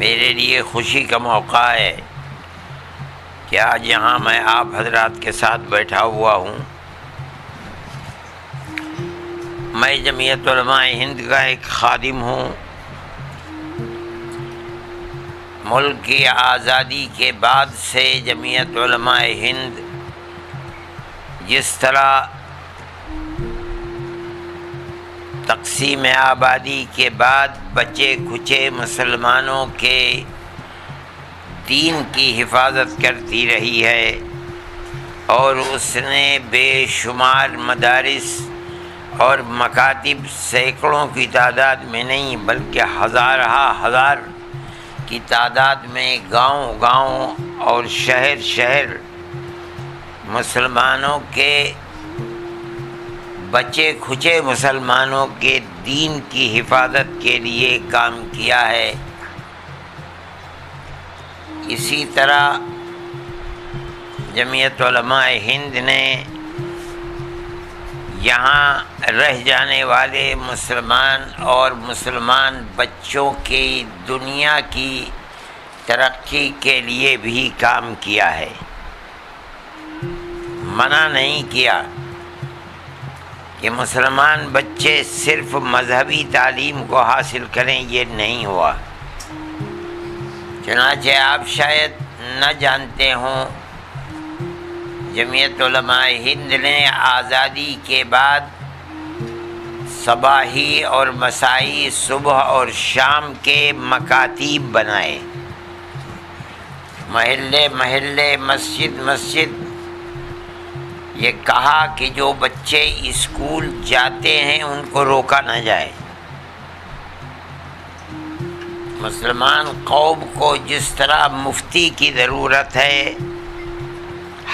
میرے لیے خوشی کا موقع ہے کہ آج یہاں میں آپ حضرات کے ساتھ بیٹھا ہوا ہوں۔ میں جمعیت علماء ہند کا ایک خادم ہوں۔ ملک کی آزادی کے بعد سے جمعیت علماء ہند جس طرح تقسیم آبادی کے بعد بچے کھچے مسلمانوں کے دین کی حفاظت کرتی رہی ہے اور اس نے بے شمار مدارس اور مکاتب سینکڑوں کی تعداد میں نہیں بلکہ ہزار کی تعداد میں گاؤں گاؤں اور شہر شہر مسلمانوں کے بچے کھچے مسلمانوں کے دین کی حفاظت کے لیے کام کیا ہے۔ اسی طرح جمعیت علماء ہند نے یہاں رہ جانے والے مسلمان اور مسلمان بچوں کی دنیا کی ترقی کے لیے بھی کام کیا ہے۔ منع نہیں کیا کہ مسلمان بچے صرف مذہبی تعلیم کو حاصل کریں، یہ نہیں ہوا۔ چنانچہ آپ شاید نہ جانتے ہوں، جمعیت علماء ہند نے آزادی کے بعد صباحی اور مسائی، صبح اور شام کے مکاتب بنائے۔ محلے محلے، مسجد مسجد، یہ کہا کہ جو بچے اسکول جاتے ہیں ان کو روکا نہ جائے۔ مسلمان قوم کو جس طرح مفتی کی ضرورت ہے،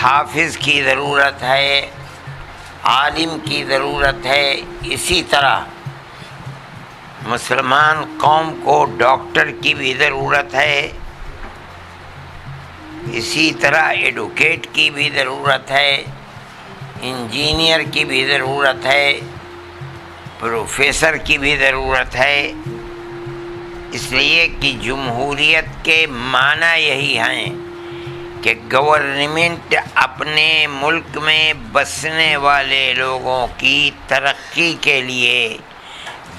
حافظ کی ضرورت ہے، عالم کی ضرورت ہے، اسی طرح مسلمان قوم کو ڈاکٹر کی بھی ضرورت ہے، اسی طرح ایڈوکیٹ کی بھی ضرورت ہے، انجینئر کی بھی ضرورت ہے، پروفیسر کی بھی ضرورت ہے۔ اس لیے کہ جمہوریت کے معنی یہی ہیں کہ گورنمنٹ اپنے ملک میں بسنے والے لوگوں کی ترقی کے لیے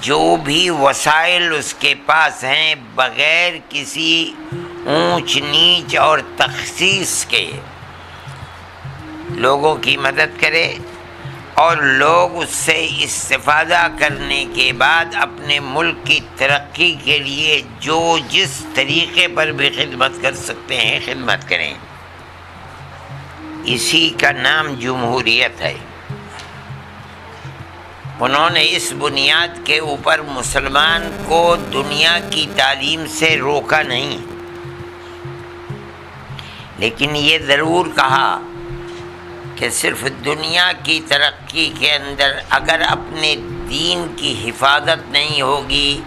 جو بھی وسائل اس کے پاس ہیں بغیر کسی اونچ نیچ اور تخصیص کے لوگوں کی مدد کرے، اور لوگ اس سے استفادہ کرنے کے بعد اپنے ملک کی ترقی کے لیے جو جس طریقے پر بھی خدمت کر سکتے ہیں خدمت کریں۔ اسی کا نام جمہوریت ہے۔ انہوں نے اس بنیاد کے اوپر مسلمان کو دنیا کی تعلیم سے روکا نہیں، لیکن یہ ضرور کہا کہ صرف دنیا کی ترقی کے اندر اگر اپنے دین کی حفاظت نہیں ہوگی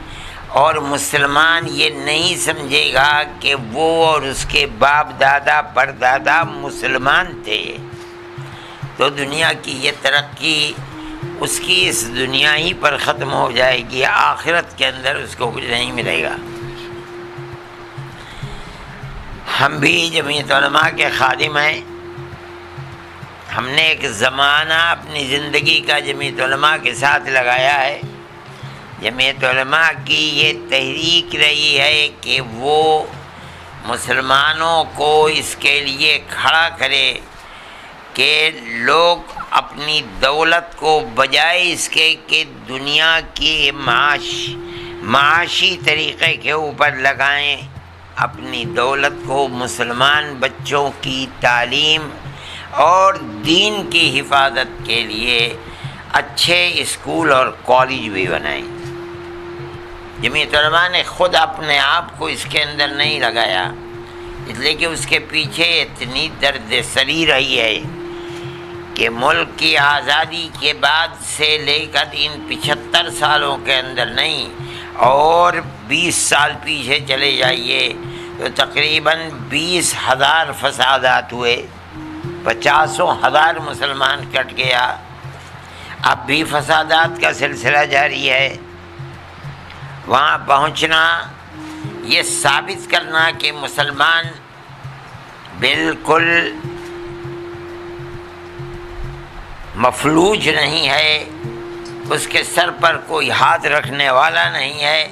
اور مسلمان یہ نہیں سمجھے گا کہ وہ اور اس کے باپ دادا پردادا مسلمان تھے، تو دنیا کی یہ ترقی اس کی اس دنیا ہی پر ختم ہو جائے گی، آخرت کے اندر اس کو کچھ نہیں ملے گا۔ ہم بھی جمعیت علماء کے خادم ہیں۔ ہم نے ایک زمانہ اپنی زندگی کا جمعیت علماء کے ساتھ لگایا ہے۔ جمعیت علماء کی یہ تحریک رہی ہے کہ وہ مسلمانوں کو اس کے لیے کھڑا کرے کہ لوگ اپنی دولت کو بجائے اس کے کہ دنیا کی معاشی طریقے کے اوپر لگائیں، اپنی دولت کو مسلمان بچوں کی تعلیم اور دین کی حفاظت کے لیے اچھے اسکول اور کالج بھی بنائیں۔ جمعیت علماء نے خود اپنے آپ کو اس کے اندر نہیں لگایا، اس لیے کہ اس کے پیچھے اتنی درد سری رہی ہے کہ ملک کی آزادی کے بعد سے لے کر ان 75 سالوں کے اندر نہیں، اور 20 سال پیچھے چلے جائیے تو تقریباً 20,000 فسادات ہوئے، 50,000 مسلمان کٹ گیا، اب بھی فسادات کا سلسلہ جاری ہے۔ وہاں پہنچنا یہ ثابت کرنا کہ مسلمان بالکل مفلوج نہیں ہے، اس کے سر پر کوئی ہاتھ رکھنے والا نہیں ہے،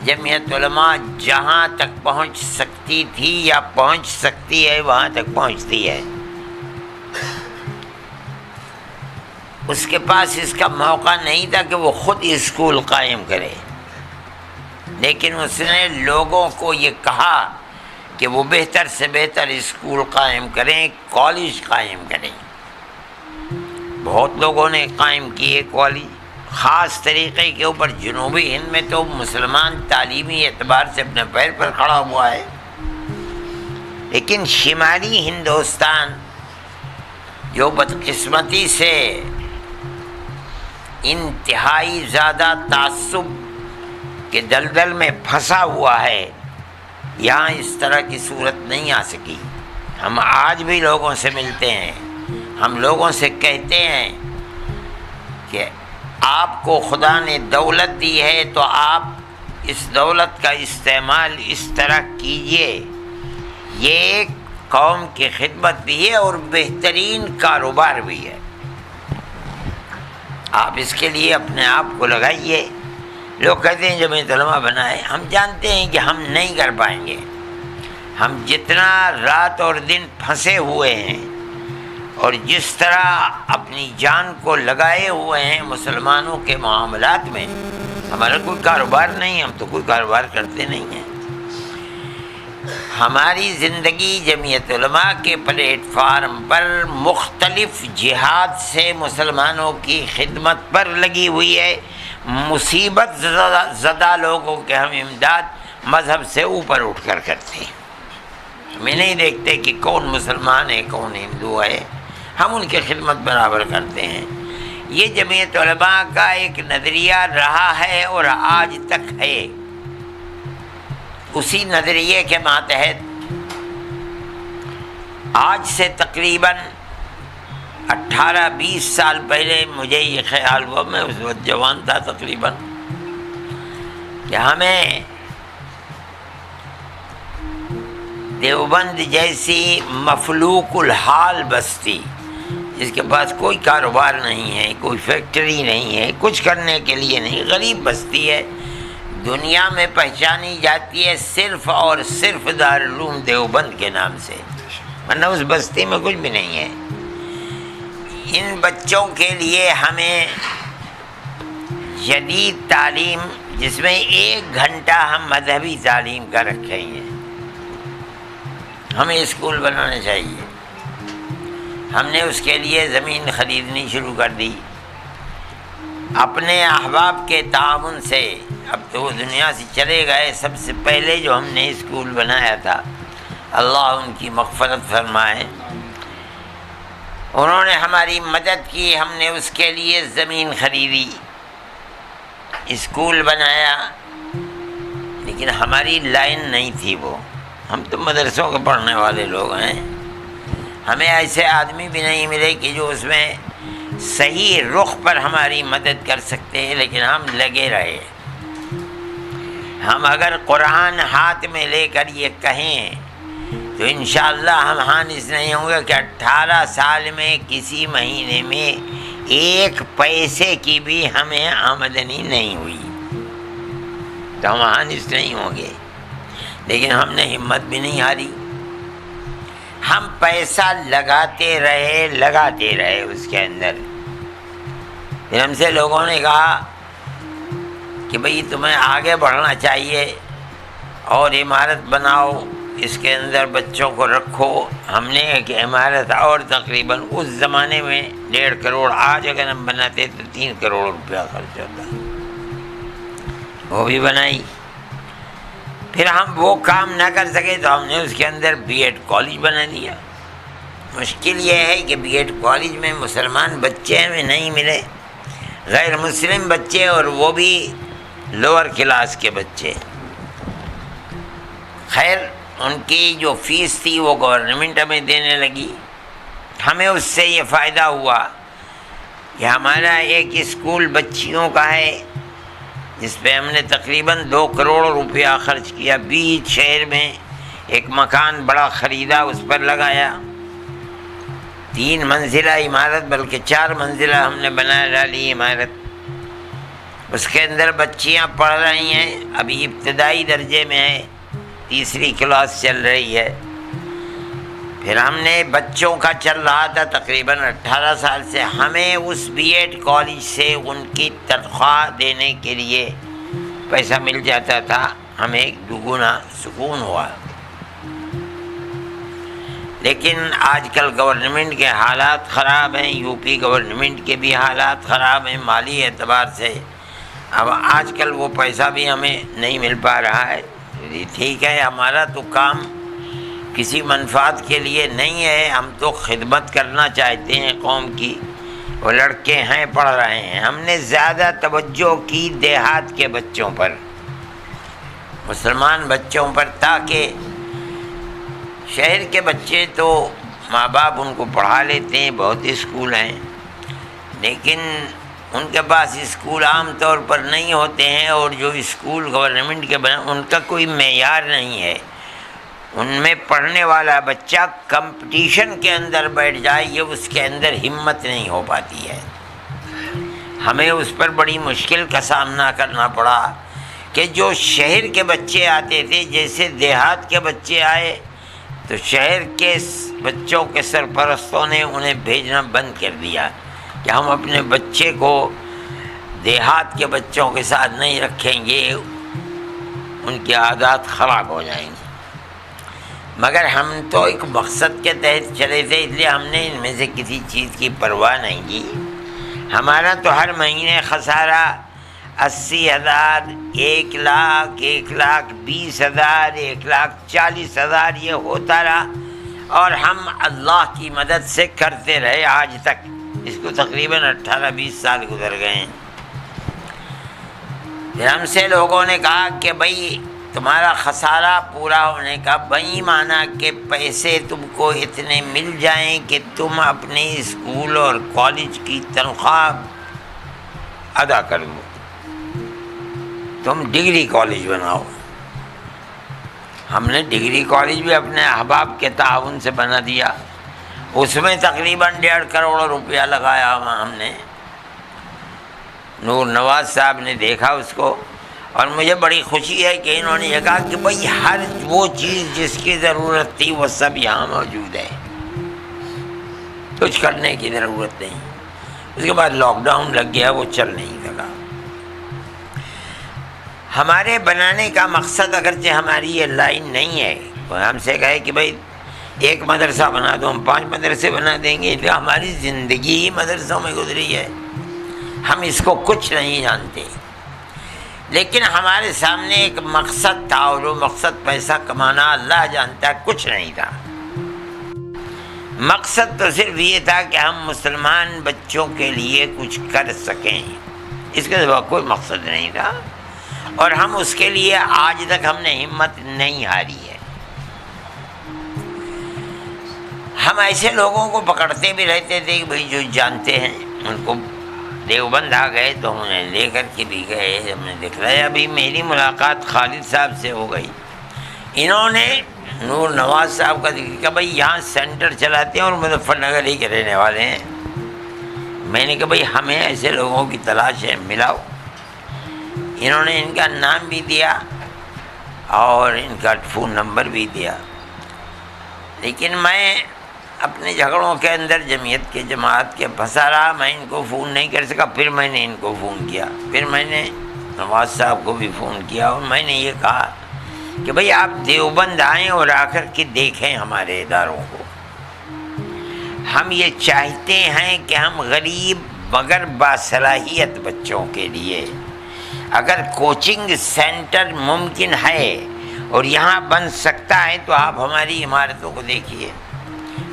جمعیت علماء جہاں تک پہنچ سکتی تھی یا پہنچ سکتی ہے وہاں تک پہنچتی ہے۔ اس کے پاس اس کا موقع نہیں تھا کہ وہ خود اسکول قائم کرے، لیکن اس نے لوگوں کو یہ کہا کہ وہ بہتر سے بہتر اسکول قائم کریں، کالج قائم کریں۔ بہت لوگوں نے قائم کیے کالج، خاص طریقے کے اوپر جنوبی ہند میں تو مسلمان تعلیمی اعتبار سے اپنے پیر پر کھڑا ہوا ہے، لیکن شمالی ہندوستان جو بدقسمتی سے انتہائی زیادہ تعصب کے دلدل میں پھنسا ہوا ہے، یہاں اس طرح کی صورت نہیں آ سکی۔ ہم آج بھی لوگوں سے ملتے ہیں، ہم لوگوں سے کہتے ہیں کہ آپ کو خدا نے دولت دی ہے تو آپ اس دولت کا استعمال اس طرح کیجئے، یہ ایک قوم کی خدمت بھی ہے اور بہترین کاروبار بھی ہے، آپ اس کے لیے اپنے آپ کو لگائیے۔ لوگ کہتے ہیں جمعیت علماء بنائے، ہم جانتے ہیں کہ ہم نہیں کر پائیں گے، ہم جتنا رات اور دن پھنسے ہوئے ہیں اور جس طرح اپنی جان کو لگائے ہوئے ہیں مسلمانوں کے معاملات میں، ہمارا کوئی کاروبار نہیں، ہم تو کوئی کاروبار کرتے نہیں ہیں۔ ہماری زندگی جمعیت علماء کے پلیٹ فارم پر مختلف جہاد سے مسلمانوں کی خدمت پر لگی ہوئی ہے۔ مصیبت زدہ لوگوں کے ہم امداد مذہب سے اوپر اٹھ کر کرتے ہیں، ہمیں نہیں دیکھتے کہ کون مسلمان ہے کون ہندو ہے، ہم ان کی خدمت برابر کرتے ہیں۔ یہ جمعیت علماء کا ایک نظریہ رہا ہے اور آج تک ہے۔ اسی نظریے کے ماتحت آج سے تقریباً 18-20 سال پہلے مجھے یہ خیال ہوا، میں اس وقت جوان تھا تقریباً، کہ ہمیں دیوبند جیسی مفلوق الحال بستی، جس کے پاس کوئی کاروبار نہیں ہے، کوئی فیکٹری نہیں ہے، کچھ کرنے کے لیے نہیں، غریب بستی ہے، دنیا میں پہچانی جاتی ہے صرف اور صرف دارالعلوم دیوبند کے نام سے، ورنہ اس بستی میں کچھ بھی نہیں ہے۔ ان بچوں کے لیے ہمیں جدید تعلیم، جس میں 1 گھنٹہ ہم مذہبی تعلیم کا رکھیں گے، ہمیں اسکول بنانا چاہیے۔ ہم نے اس کے لیے زمین خریدنی شروع کر دی، اپنے احباب کے تعاون سے، اب تو وہ دنیا سے چلے گئے، سب سے پہلے جو ہم نے اسکول بنایا تھا، اللہ ان کی مغفرت فرمائے، انہوں نے ہماری مدد کی، ہم نے اس کے لیے زمین خریدی، اسکول بنایا، لیکن ہماری لائن نہیں تھی وہ، ہم تو مدرسوں کے پڑھنے والے لوگ ہیں، ہمیں ایسے آدمی بھی نہیں ملے کہ جو اس میں صحیح رخ پر ہماری مدد کر سکتے ہیں، لیکن ہم لگے رہے۔ ہم اگر قرآن ہاتھ میں لے کر یہ کہیں تو انشاءاللہ ہم حانث نہیں ہوں گے کہ 18 سال میں کسی مہینے میں 1 پیسے کی بھی ہمیں آمدنی نہیں ہوئی، تو ہم حانث نہیں ہوں گے، لیکن ہم نے ہمت بھی نہیں ہاری، ہم پیسہ لگاتے رہے اس کے اندر۔ پھر ہم سے لوگوں نے کہا کہ بھئی تمہیں آگے بڑھنا چاہیے اور عمارت بناؤ، اس کے اندر بچوں کو رکھو۔ ہم نے ایک عمارت اور تقریباً اس زمانے میں 1.5 کروڑ، آج اگر ہم بناتے تو 3 کروڑ روپیہ خرچ ہوتا، وہ بھی بنائی۔ پھر ہم وہ کام نہ کر سکے تو ہم نے اس کے اندر B.Ed کالج بنا دیا۔ مشکل یہ ہے کہ B.Ed کالج میں مسلمان بچے ہمیں نہیں ملے، غیر مسلم بچے، اور وہ بھی لوور کلاس کے بچے۔ خیر ان کی جو فیس تھی وہ گورنمنٹ ہمیں دینے لگی، ہمیں اس سے یہ فائدہ ہوا کہ ہمارا ایک اسکول بچیوں کا ہے جس پہ ہم نے تقریباً 2 کروڑ روپیہ خرچ کیا. بیچ شہر میں ایک مکان بڑا خریدا، اس پر لگایا. 3 منزلہ عمارت بلکہ 4 منزلہ ہم نے بنا ڈالی عمارت. اس کے اندر بچیاں پڑھ رہی ہیں، ابھی ابتدائی درجے میں ہے، 3ری کلاس چل رہی ہے. پھر ہم نے بچوں کا چل رہا تھا تقریباً 18 سال سے، ہمیں اس بی ایڈ کالج سے ان کی تنخواہ دینے کے لیے پیسہ مل جاتا تھا. ہمیں ایک دگنا سکون ہوا. لیکن آج کل گورنمنٹ کے حالات خراب ہیں، یو پی گورنمنٹ کے بھی حالات خراب ہیں مالی اعتبار سے. اب آج کل وہ پیسہ بھی ہمیں نہیں مل پا رہا ہے. ٹھیک ہے، ہمارا تو کام کسی منفعت کے لیے نہیں ہے، ہم تو خدمت کرنا چاہتے ہیں قوم کی. وہ لڑکے ہیں پڑھ رہے ہیں. ہم نے زیادہ توجہ کی دیہات کے بچوں پر، مسلمان بچوں پر، تاکہ شہر کے بچے تو ماں باپ ان کو پڑھا لیتے ہیں، بہت اسکول ہیں، لیکن ان کے پاس اسکول عام طور پر نہیں ہوتے ہیں. اور جو اسکول گورنمنٹ کے بنے ان کا کوئی معیار نہیں ہے. ان میں پڑھنے والا بچہ کمپٹیشن کے اندر بیٹھ جائے، یہ اس کے اندر ہمت نہیں ہو پاتی ہے. ہمیں اس پر بڑی مشکل کا سامنا کرنا پڑا کہ جو شہر کے بچے آتے تھے، جیسے دیہات کے بچے آئے تو شہر کے بچوں کے سرپرستوں نے انہیں بھیجنا بند کر دیا کہ ہم اپنے بچے کو دیہات کے بچوں کے ساتھ نہیں رکھیں گے، ان کی عادات خراب ہو جائیں گی. مگر ہم تو ایک مقصد کے تحت چلے تھے، اس لیے ہم نے ان میں سے کسی چیز کی پرواہ نہیں کی. ہمارا تو ہر مہینے خسارہ 80,000، 1 لاکھ، 1,20,000، 1,40,000 یہ ہوتا رہا. اور ہم اللہ کی مدد سے کرتے رہے آج تک. اس کو تقریباً 18-20 سال گزر گئے ہیں. پھر ہم سے لوگوں نے کہا کہ بھائی تمہارا خسارہ پورا ہونے کا بئی معنی کہ پیسے تم کو اتنے مل جائیں کہ تم اپنے اسکول اور کالج کی تنخواہ ادا کر دو، تم ڈگری کالج بناؤ. ہم نے ڈگری کالج بھی اپنے احباب کے تعاون سے بنا دیا. اس میں تقریباً 1.5 کروڑ روپیہ لگایا ہم نے. نور نواز صاحب نے دیکھا اس کو، اور مجھے بڑی خوشی ہے کہ انہوں نے یہ کہا کہ بھائی ہر وہ چیز جس کی ضرورت تھی وہ سب یہاں موجود ہے، کچھ کرنے کی ضرورت نہیں. اس کے بعد لاک ڈاؤن لگ گیا، وہ چل نہیں سکا. ہمارے بنانے کا مقصد اگرچہ ہماری یہ لائن نہیں ہے، وہ ہم سے کہے کہ بھائی 1 مدرسہ بنا دو، ہم 5 مدرسے بنا دیں گے. تو ہماری زندگی ہی مدرسوں میں گزری ہے، ہم اس کو کچھ نہیں جانتے. لیکن ہمارے سامنے ایک مقصد تھا، اور وہ مقصد پیسہ کمانا، اللہ جانتا کچھ نہیں تھا. مقصد تو صرف یہ تھا کہ ہم مسلمان بچوں کے لیے کچھ کر سکیں، اس کے سوا کوئی مقصد نہیں تھا. اور ہم اس کے لیے آج تک ہم نے ہمت نہیں ہاری ہے. ہم ایسے لوگوں کو پکڑتے بھی رہتے تھے کہ بھائی جو جانتے ہیں ان کو. دیوبند آ گئے تو ہم نے لے کر کے بھی گئے، ہم نے دکھلایا. ابھی میری ملاقات خالد صاحب سے ہو گئی. انہوں نے نور نواز صاحب کا ذکر کیا، بھائی یہاں سینٹر چلاتے ہیں اور مظفر نگر ہی کے رہنے والے ہیں. میں نے کہا بھائی ہمیں ایسے لوگوں کی تلاش ہے، ملاؤ. انہوں نے ان کا نام بھی دیا اور ان کا فون نمبر بھی دیا. لیکن میں اپنے جھگڑوں کے اندر جمعیت کے جماعت کے پھنسا رہا، میں ان کو فون نہیں کر سکا. پھر میں نے ان کو فون کیا، پھر میں نے نواز صاحب کو بھی فون کیا، اور میں نے یہ کہا کہ بھئی آپ دیوبند آئیں اور آ کر کے دیکھیں ہمارے اداروں کو. ہم یہ چاہتے ہیں کہ ہم غریب مگر باصلاحیت بچوں کے لیے اگر کوچنگ سینٹر ممکن ہے اور یہاں بن سکتا ہے تو آپ ہماری عمارتوں کو دیکھیے.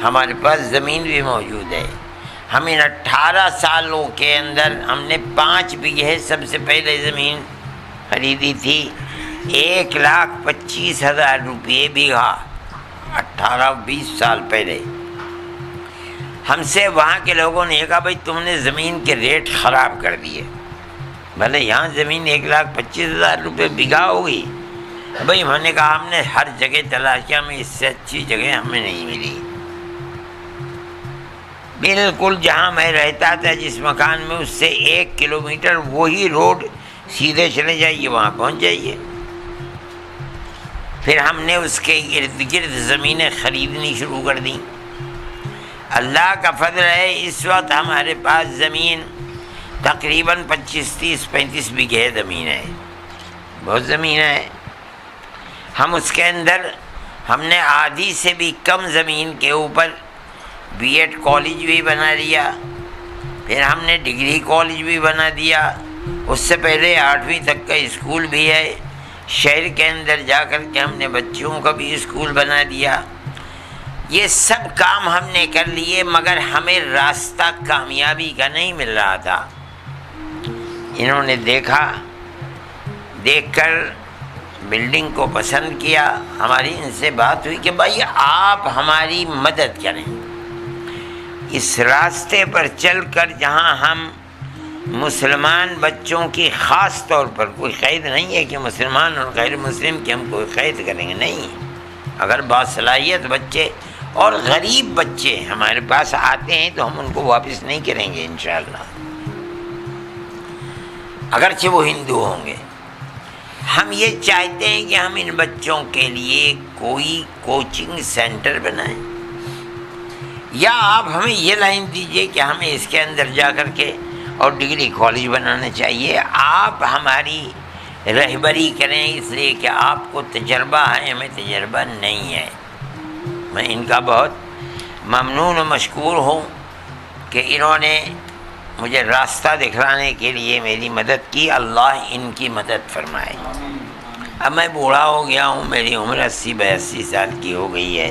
ہمارے پاس زمین بھی موجود ہے. ہم ان 18 سالوں کے اندر ہم نے 5 بیگھے سب سے پہلے زمین خریدی تھی، 1,25,000 روپئے بیگھا 18-20 سال پہلے. ہم سے وہاں کے لوگوں نے کہا بھائی تم نے زمین کے ریٹ خراب کر دیے. بھلے یہاں زمین 1,25,000 روپے بیگھا ہوگی، بھائی ہم نے کہا ہم نے ہر جگہ تلاش کیا، ہمیں اس سے اچھی جگہ ہمیں نہیں ملی۔ بالکل جہاں میں رہتا تھا جس مکان میں، اس سے 1 کلومیٹر وہی روڈ سیدھے چلے جائیے، وہاں پہنچ جائیے۔ پھر ہم نے اس کے ارد گرد زمینیں خریدنی شروع کر دیں۔ اللہ کا فضل ہے اس وقت ہمارے پاس زمین تقریباً 25-30-35 بیگھے زمین ہے، بہت زمین ہے۔ ہم اس کے اندر ہم نے آدھی سے بھی کم زمین کے اوپر بی ایڈ کالج بھی بنا لیا، پھر ہم نے ڈگری کالج بھی بنا دیا، اس سے پہلے 8ویں تک کا اسکول بھی ہے، شہر کے اندر جا کر کے ہم نے بچوں کا بھی اسکول بنا دیا۔ یہ سب کام ہم نے کر لیے، مگر ہمیں راستہ کامیابی کا نہیں مل رہا تھا۔ انہوں نے دیکھ کر بلڈنگ کو پسند کیا، ہماری ان سے بات ہوئی کہ بھائی آپ ہماری مدد کریں، اس راستے پر چل کر جہاں ہم مسلمان بچوں کی، خاص طور پر کوئی قید نہیں ہے کہ مسلمان اور غیر مسلم کی ہم کوئی قید کریں گے، نہیں، اگر باصلاحیت بچے اور غریب بچے ہمارے پاس آتے ہیں تو ہم ان کو واپس نہیں کریں گے انشاءاللہ، اگرچہ وہ ہندو ہوں گے۔ ہم یہ چاہتے ہیں کہ ہم ان بچوں کے لیے کوئی کوچنگ سینٹر بنائیں، یا آپ ہمیں یہ لائن دیجئے کہ ہمیں اس کے اندر جا کر کے اور ڈگری کالج بنانا چاہیے، آپ ہماری رہبری کریں، اس لیے کہ آپ کو تجربہ ہے، ہمیں تجربہ نہیں ہے۔ میں ان کا بہت ممنون و مشکور ہوں کہ انہوں نے مجھے راستہ دکھلانے کے لیے میری مدد کی، اللہ ان کی مدد فرمائے۔ اب میں بوڑھا ہو گیا ہوں، میری عمر 80-82 سال کی ہو گئی ہے،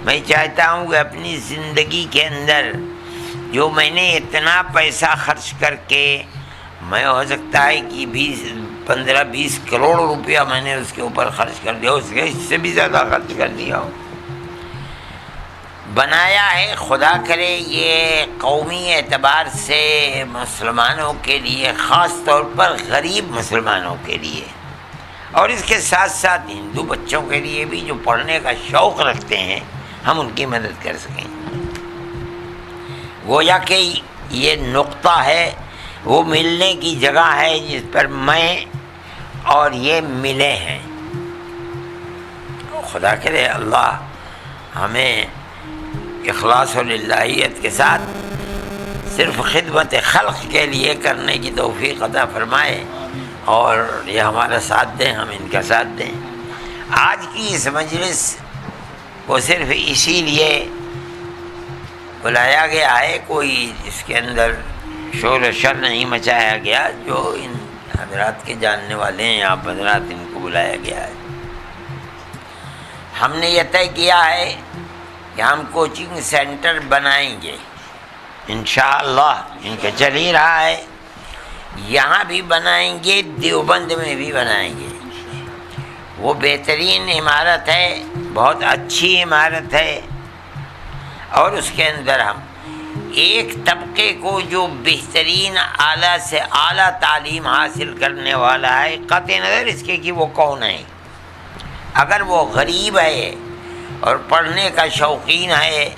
میں چاہتا ہوں کہ اپنی زندگی کے اندر جو میں نے اتنا پیسہ خرچ کر کے، میں ہو سکتا ہے کہ 15-20 کروڑ روپیہ میں نے اس کے اوپر خرچ کر دیا، اس سے بھی زیادہ خرچ کر دیا ہو، بنایا ہے۔ خدا کرے یہ قومی اعتبار سے مسلمانوں کے لیے، خاص طور پر غریب مسلمانوں کے لیے، اور اس کے ساتھ ساتھ ہندو بچوں کے لیے بھی جو پڑھنے کا شوق رکھتے ہیں، ہم ان کی مدد کر سکیں۔ گویا کہ یہ نقطہ ہے، وہ ملنے کی جگہ ہے جس پر میں اور یہ ملے ہیں۔ خدا کرے اللہ ہمیں اخلاص و للہیت کے ساتھ صرف خدمت خلق کے لیے کرنے کی توفیق عطا فرمائے، اور یہ ہمارا ساتھ دیں، ہم ان کا ساتھ دیں۔ آج کی اس مجلس کو صرف اسی لیے بلایا گیا ہے، کوئی اس کے اندر شور و شر نہیں مچایا گیا، جو ان حضرات کے جاننے والے ہیں، آپ حضرات، ان کو بلایا گیا ہے۔ ہم نے یہ طے کیا ہے کہ ہم کوچنگ سینٹر بنائیں گے انشاءاللہ، ان کا چل ہی رہا ہے، یہاں بھی بنائیں گے، دیوبند میں بھی بنائیں گے۔ وہ بہترین عمارت ہے، بہت اچھی عمارت ہے، اور اس کے اندر ہم ایک طبقے کو جو بہترین اعلیٰ سے اعلیٰ تعلیم حاصل کرنے والا ہے، قطع نظر اس کے کہ وہ کون ہے، اگر وہ غریب ہے اور پڑھنے کا شوقین ہے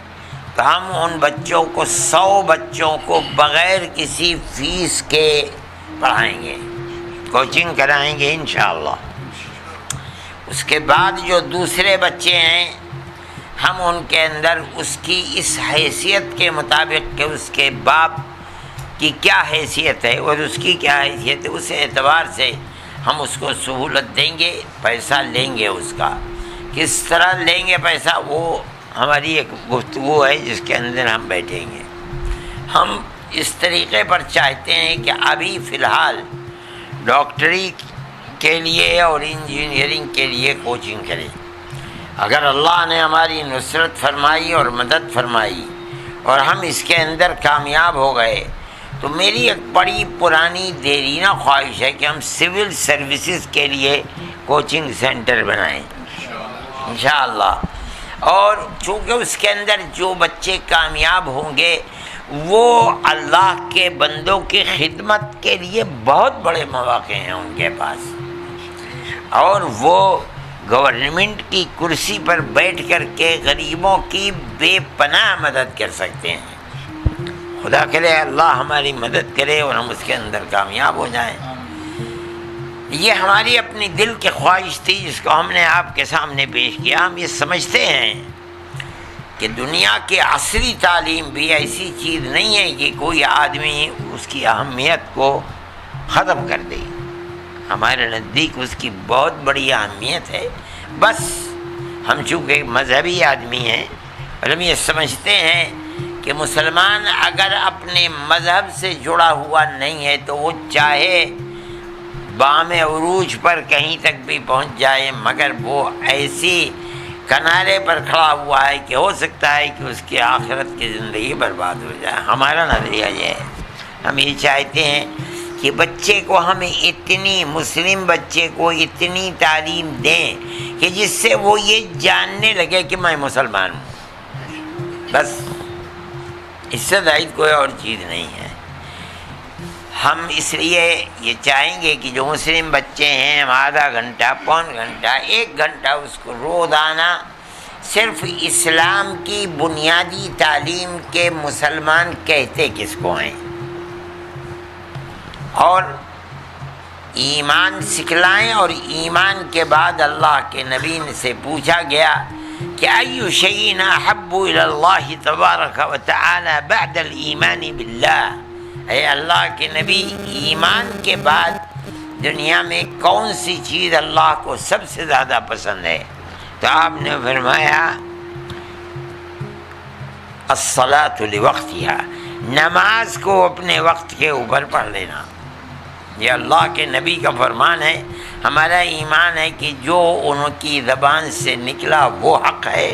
تو ہم ان بچوں کو 100 بچوں کو بغیر کسی فیس کے پڑھائیں گے، کوچنگ کرائیں گے انشاءاللہ۔ اس کے بعد جو دوسرے بچے ہیں، ہم ان کے اندر اس کی اس حیثیت کے مطابق کہ اس کے باپ کی کیا حیثیت ہے اور اس کی کیا حیثیت ہے، اس اعتبار سے ہم اس کو سہولت دیں گے، پیسہ لیں گے، اس کا کس طرح لیں گے پیسہ، وہ ہماری ایک گفتگو ہے جس کے اندر ہم بیٹھیں گے۔ ہم اس طریقے پر چاہتے ہیں کہ ابھی فی الحال ڈاکٹری کے لیے اور انجینئرنگ کے لیے کوچنگ کریں، اگر اللہ نے ہماری نصرت فرمائی اور مدد فرمائی اور ہم اس کے اندر کامیاب ہو گئے تو میری ایک بڑی پرانی دیرینہ خواہش ہے کہ ہم سول سروسز کے لیے کوچنگ سینٹر بنائیں انشاءاللہ، اور چونکہ اس کے اندر جو بچے کامیاب ہوں گے وہ اللہ کے بندوں کی خدمت کے لیے بہت بڑے مواقع ہیں ان کے پاس، اور وہ گورنمنٹ کی کرسی پر بیٹھ کر کے غریبوں کی بے پناہ مدد کر سکتے ہیں۔ خدا کرے اللہ ہماری مدد کرے اور ہم اس کے اندر کامیاب ہو جائیں۔ یہ ہماری اپنی دل کی خواہش تھی جس کو ہم نے آپ کے سامنے پیش کیا۔ ہم یہ سمجھتے ہیں کہ دنیا کی عصری تعلیم بھی ایسی چیز نہیں ہے کہ کوئی آدمی اس کی اہمیت کو ختم کر دے۔ ہمارے نزدیک اس کی بہت بڑی اہمیت ہے، بس ہم چونکہ مذہبی آدمی ہیں اور ہم یہ سمجھتے ہیں کہ مسلمان اگر اپنے مذہب سے جڑا ہوا نہیں ہے تو وہ چاہے بام عروج پر کہیں تک بھی پہنچ جائے، مگر وہ ایسی کنارے پر کھڑا ہوا ہے کہ ہو سکتا ہے کہ اس کی آخرت کی زندگی برباد ہو جائے۔ ہمارا نظریہ یہ ہے، ہم یہ چاہتے ہیں کہ بچے کو ہم مسلم بچے کو اتنی تعلیم دیں کہ جس سے وہ یہ جاننے لگے کہ میں مسلمان ہوں، بس اس سے زائد کوئی اور چیز نہیں ہے۔ ہم اس لیے یہ چاہیں گے کہ جو مسلم بچے ہیں ہم آدھا گھنٹہ، پون گھنٹہ، 1 گھنٹہ اس کو روزانہ صرف اسلام کی بنیادی تعلیم کے مسلمان کہتے کس کو ہیں اور ایمان سکھلائیں، اور ایمان کے بعد اللہ کے نبی سے پوچھا گیا کہ ایُّ شیءٍ احب الی اللہ تبارک و تعالی بعد الایمان باللہ، اے اللہ کے نبی ایمان کے بعد دنیا میں کون سی چیز اللہ کو سب سے زیادہ پسند ہے؟ تو آپ نے فرمایا الصلاۃ لوقتہا، نماز کو اپنے وقت کے اوپر پڑھ لینا۔ یہ اللہ کے نبی کا فرمان ہے۔ ہمارا ایمان ہے کہ جو ان کی زبان سے نکلا وہ حق ہے،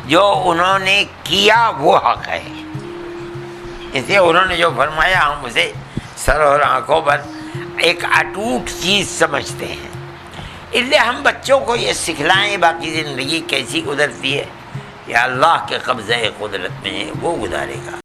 جو انہوں نے کیا وہ حق ہے، اس لیے انہوں نے جو فرمایا ہم اسے سر اور آنکھوں پر ایک اٹوٹ چیز سمجھتے ہیں۔ اس لیے ہم بچوں کو یہ سکھلائیں باقی زندگی کیسی گزرتی ہے، یا اللہ کے قبضۂ قدرت میں ہے وہ گزارے گا۔